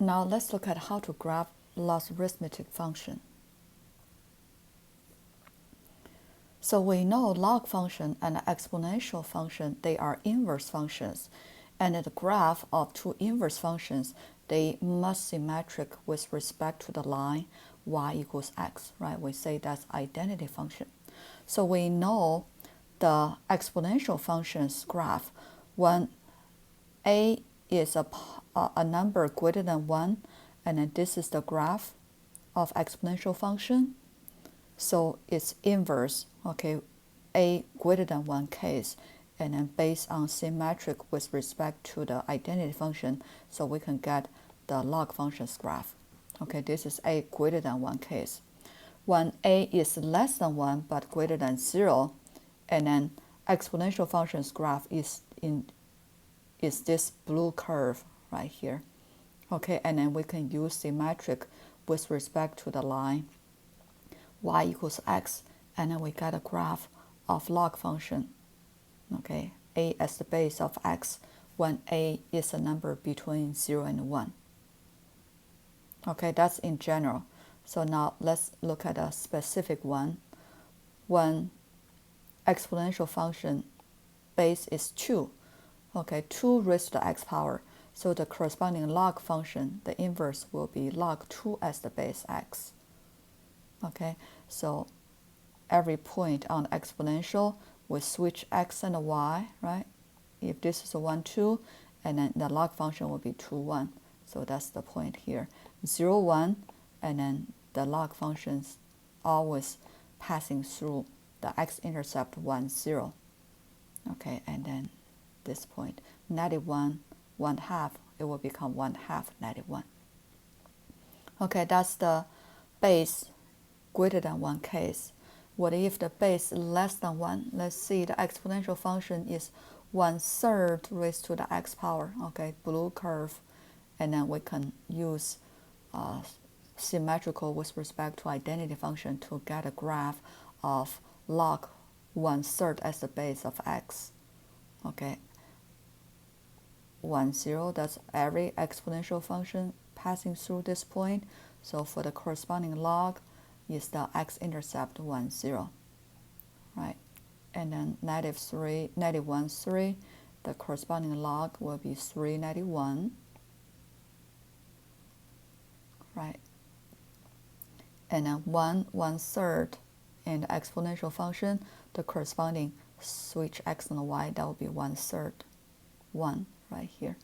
Now let's look at how to graph logarithmic function. So we know log function and exponential function, they are inverse functions. And the graph of two inverse functions, they must symmetric with respect to the line y equals x, right? We say that's identity function. So we know the exponential function's graph when a is a number greater than 1, and then this is the graph of exponential function. So it's inverse, okay, a greater than 1 case, and then based on symmetric with respect to the identity function, so we can get the log function's graph. Okay, this is a greater than 1 case. When a is less than 1 but greater than 0, and then exponential function's graph is this blue curve right here. Okay, and then we can use symmetric with respect to the line y equals x, and then we get a graph of log function. Okay, a as the base of x when a is a number between 0 and 1. Okay, that's in general. So now let's look at a specific one. When exponential function base is 2, okay, 2 raised to the x power, so the corresponding log function, the inverse will be log 2 as the base x. Okay, so every point on the exponential, we switch x and y, right? If this is a 1, 2, and then the log function will be 2, 1. So that's the point here. 0, 1, and then the log function's always passing through the x-intercept 1, 0. Okay, and then this point, -1, 1/2, it will become 1/2 -1. Okay, that's the base greater than 1 case. What if the base is less than 1? Let's see, the exponential function is 1/3 raised to the x power, okay, blue curve, and then we can use symmetrical with respect to identity function to get a graph of log 1/3 as the base of x. Okay, 1, 0, that's every exponential function passing through this point. So for the corresponding log is the x-intercept 1, 0, right? And then -1, 3, the corresponding log will be 3, -1, right? And then 1, 1/3 in the exponential function, the corresponding switch x and y, that will be 1/3, 1 right here.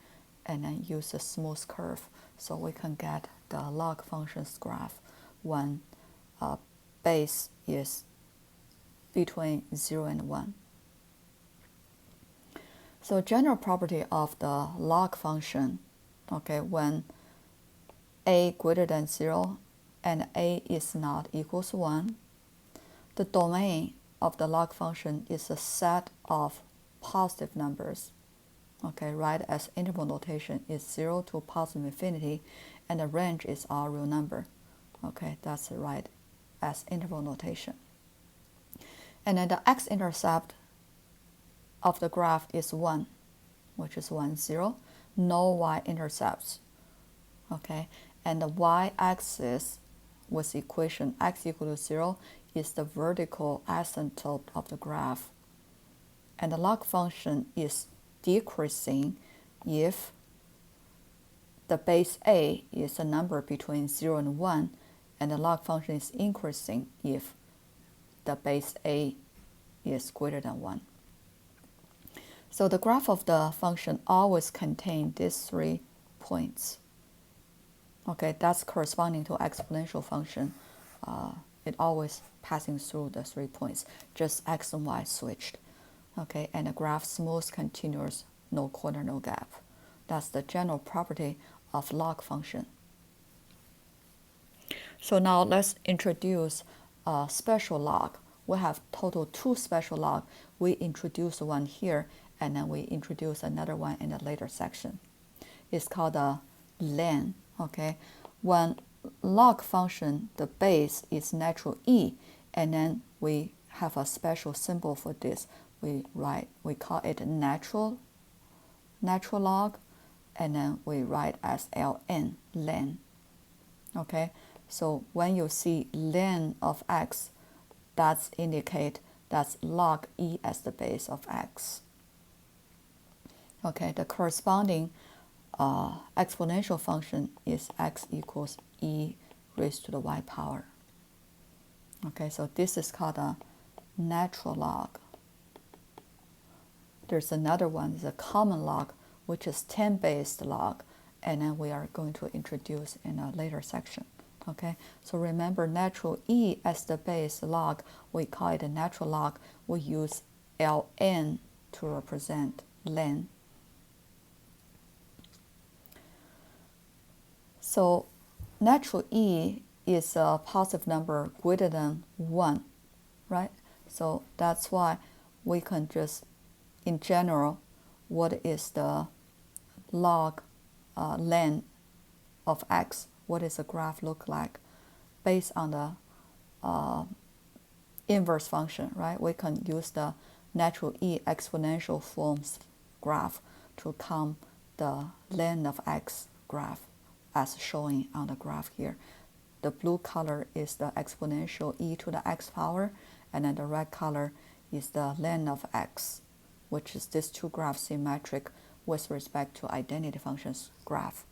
And then use a smooth curve so we can get the log function's graph when base is between 0 and 1. So general property of the log function, okay, when a greater than 0 and a is not equals 1, the domain of the log function is a set of positive numbers. Okay, right as interval notation is 0 to positive infinity, and the range is all real number. Okay, that's right as interval notation. And then the x-intercept of the graph is 1, which is 1, 0, no y-intercepts. Okay, and the y-axis with equation x equal to 0 is the vertical asymptote of the graph. And the log function is decreasing if the base a is a number between 0 and 1, and the log function is increasing if the base a is greater than 1. So the graph of the function always contains these 3 points. Okay, that's corresponding to exponential function. It always passing through the 3 points, just x and y switched. Okay, and the graph smooth, continuous, no corner, no gap. That's the general property of log function. So now let's introduce a special log. We have total 2 special log. We introduce one here, and then we introduce another one in the later section. It's called a len. Okay, when log function, the base is natural e, and then we have a special symbol for this. We call it natural log, and then we write as ln, len. Okay, so when you see len of x, that's indicate that's log e as the base of x. Okay, the corresponding exponential function is x equals e raised to the y power. Okay, so this is called a natural log. There's another one, the common log, which is 10-based log, and then we are going to introduce in a later section. Okay, so remember natural e as the base log, we call it a natural log. We use ln to represent len. So natural e is a positive number greater than 1, right? So that's why we can just, in general, what is the log len of x? What does the graph look like? Based on the inverse function, right? We can use the natural e exponential forms graph to count the len of x graph as showing on the graph here. The blue color is the exponential e to the x power, and then the red color is the len of x, which is these two graphs symmetric with respect to identity functions graph.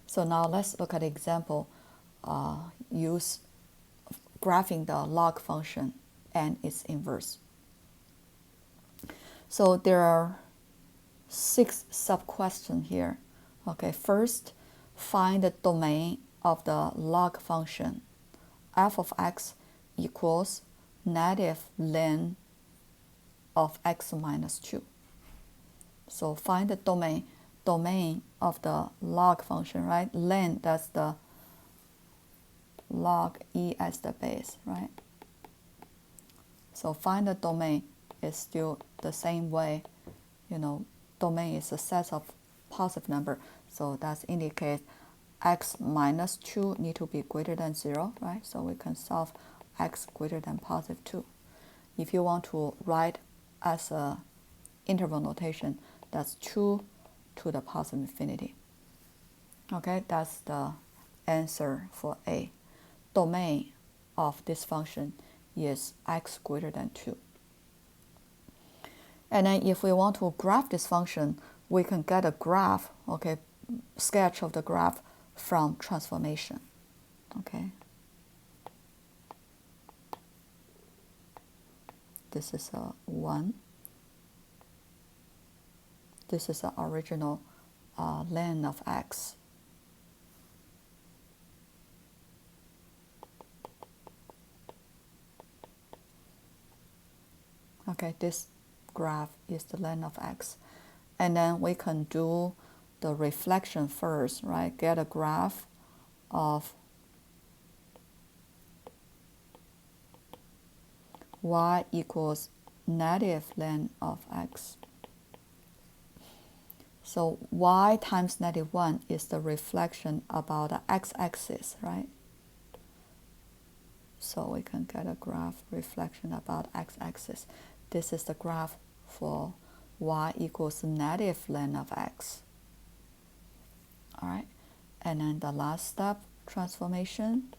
So now let's look at the example, use graphing the log function and its inverse. So there are 6 sub-questions here. Okay, first, find the domain of the log function. F of x equals negative len of x minus 2. So find the domain of the log function, right? Len, that's the log e as the base, right? So find the domain is still the same way. Domain is a set of positive number, so that indicates x minus 2 need to be greater than 0, right? So we can solve x greater than positive 2. If you want to write as a interval notation, that's 2 to the positive infinity. Okay, that's the answer for A. Domain of this function is x greater than 2. And then if we want to graph this function, we can get a graph, okay, sketch of the graph from transformation. Okay. This is a 1. This is the original len of x. Okay, this graph is the len of x. And then we can do the reflection first, right? Get a graph of y equals negative len of x. So y times negative 1 is the reflection about the x-axis, right? So we can get a graph reflection about x-axis. This is the graph for y equals negative len of x. All right, and then the last step, transformation.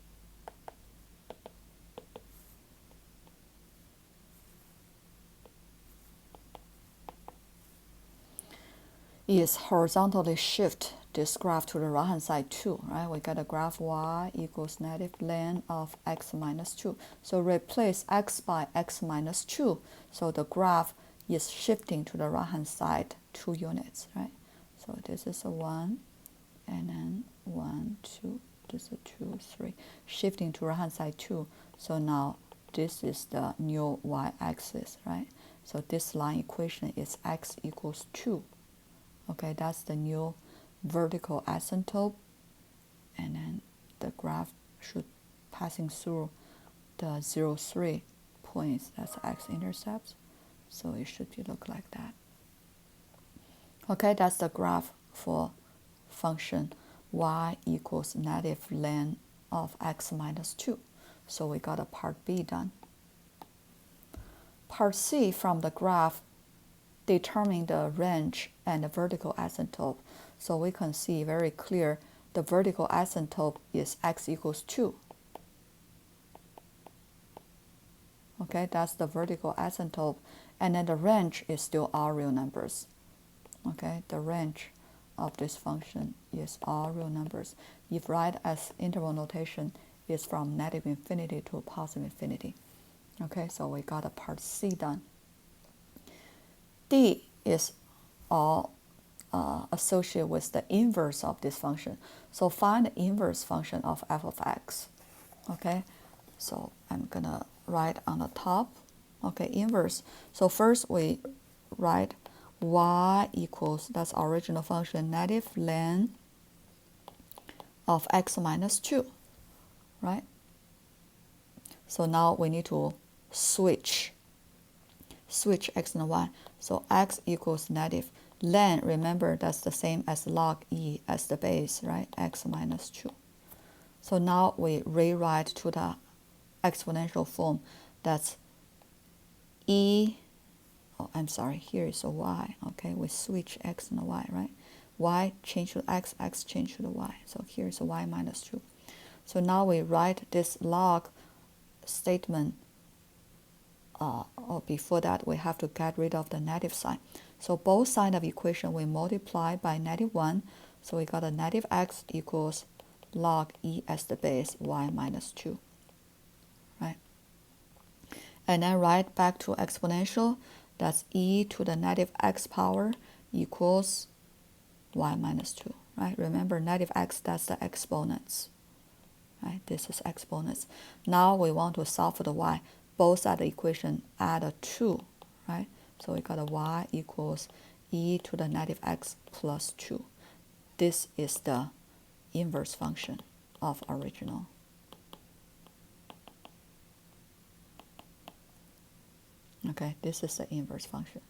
Is horizontally shift this graph to the right hand side too, right? We get a graph y equals negative len of x minus 2. So replace x by x minus 2. So the graph is shifting to the right hand side 2 units, right? So this is a 1, and then 1, 2, this is a 2, 3. Shifting to right hand side 2. So now this is the new y-axis, right? So this line equation is x equals 2. Okay, that's the new vertical asymptote, and then the graph should passing through the 0, 3 points. That's x-intercepts, so it should look like that. Okay, that's the graph for function y equals negative len of x minus 2. So we got a part B done. Part C, from the graph determine the range and the vertical asymptote. So we can see very clear the vertical asymptote is x equals 2. Okay, that's the vertical asymptote. And then the range is still all real numbers. Okay, the range of this function is all real numbers. If write as interval notation, is from negative infinity to positive infinity. Okay, so we got a part C done. D is all associated with the inverse of this function. So find the inverse function of f of x. Okay, so I'm gonna write on the top. Okay, inverse. So first we write y equals, that's original function, negative ln of x minus 2, right? So now we need to switch x and y. So x equals negative ln, remember that's the same as log e as the base, right? X minus 2. So now we rewrite to the exponential form. That's e, oh, I'm sorry, here is a y. Okay, we switch x and y, right? Y change to x, x change to the y. So here is a y minus 2. So now we write this log statement. Or before that, we have to get rid of the negative sign. So both sides of the equation we multiply by negative 1. So we got a negative x equals log e as the base, y minus 2. Right? And then write back to exponential. That's e to the negative x power equals y minus 2. Right? Remember, negative x, that's the exponents. Right? This is exponents. Now we want to solve for the y. Both sides of the equation add a 2, right? So we got a y equals e to the negative x plus 2. This is the inverse function of original. Okay, this is the inverse function.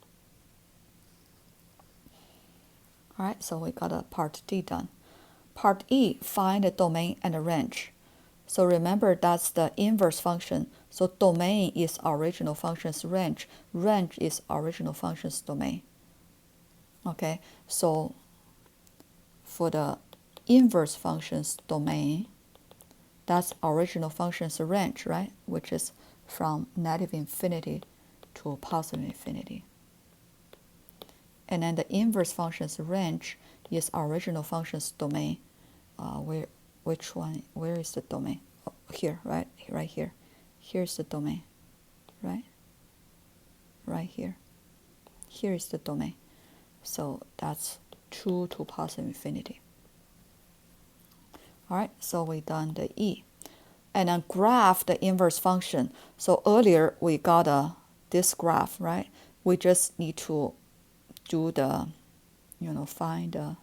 All right, so we got a part D done. Part E, find the domain and the range. So remember, that's the inverse function. So domain is original function's range. Range is original function's domain. Okay, so for the inverse function's domain, that's original function's range, right? Which is from negative infinity to positive infinity. And then the inverse function's range is original function's domain. Which one? Where is the domain? Oh, here, right? Right here. Here's the domain, right? Right here. Here is the domain. So that's 2 to positive infinity. All right, so we done the E. And then graph the inverse function. So earlier we got this graph, right? We just need to do the, find the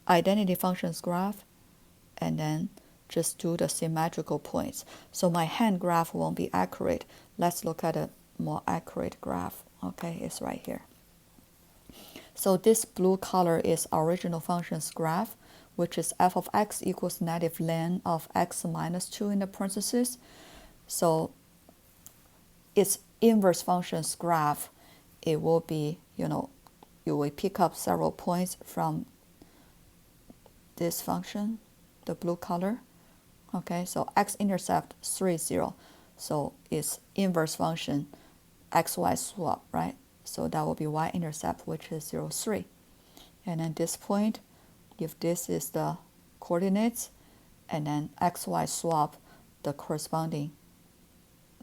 identity functions graph, and then just do the symmetrical points. So my hand graph won't be accurate. Let's look at a more accurate graph. Okay, it's right here. So this blue color is original functions graph, which is f of x equals negative ln of x minus 2 in the parentheses. So its inverse functions graph, it will be, you will pick up several points from this function, the blue color. Okay, so x-intercept 3, 0. So it's inverse function xy swap, right? So that will be y-intercept, which is 0, 3. And then this point, if this is the coordinates, and then xy swap, the corresponding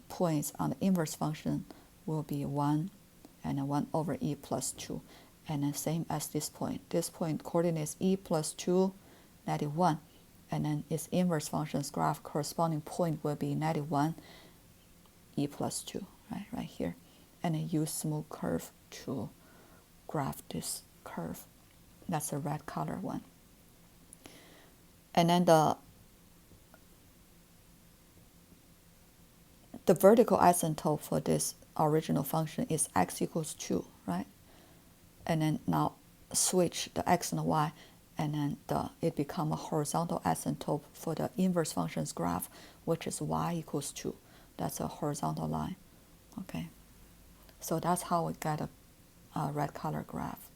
points on the inverse function will be 1 and then 1 over e plus 2. And then same as this point. This point coordinates e plus 2, negative 1. And then its inverse function's graph corresponding point will be negative 1, e plus 2, right here. And then use smooth curve to graph this curve. That's the red color one. And then the vertical asymptote for this original function is x equals 2, right? And then now switch the x and the y, and then it becomes a horizontal asymptote for the inverse function's graph, which is y equals 2. That's a horizontal line. Okay, so that's how we get a red color graph.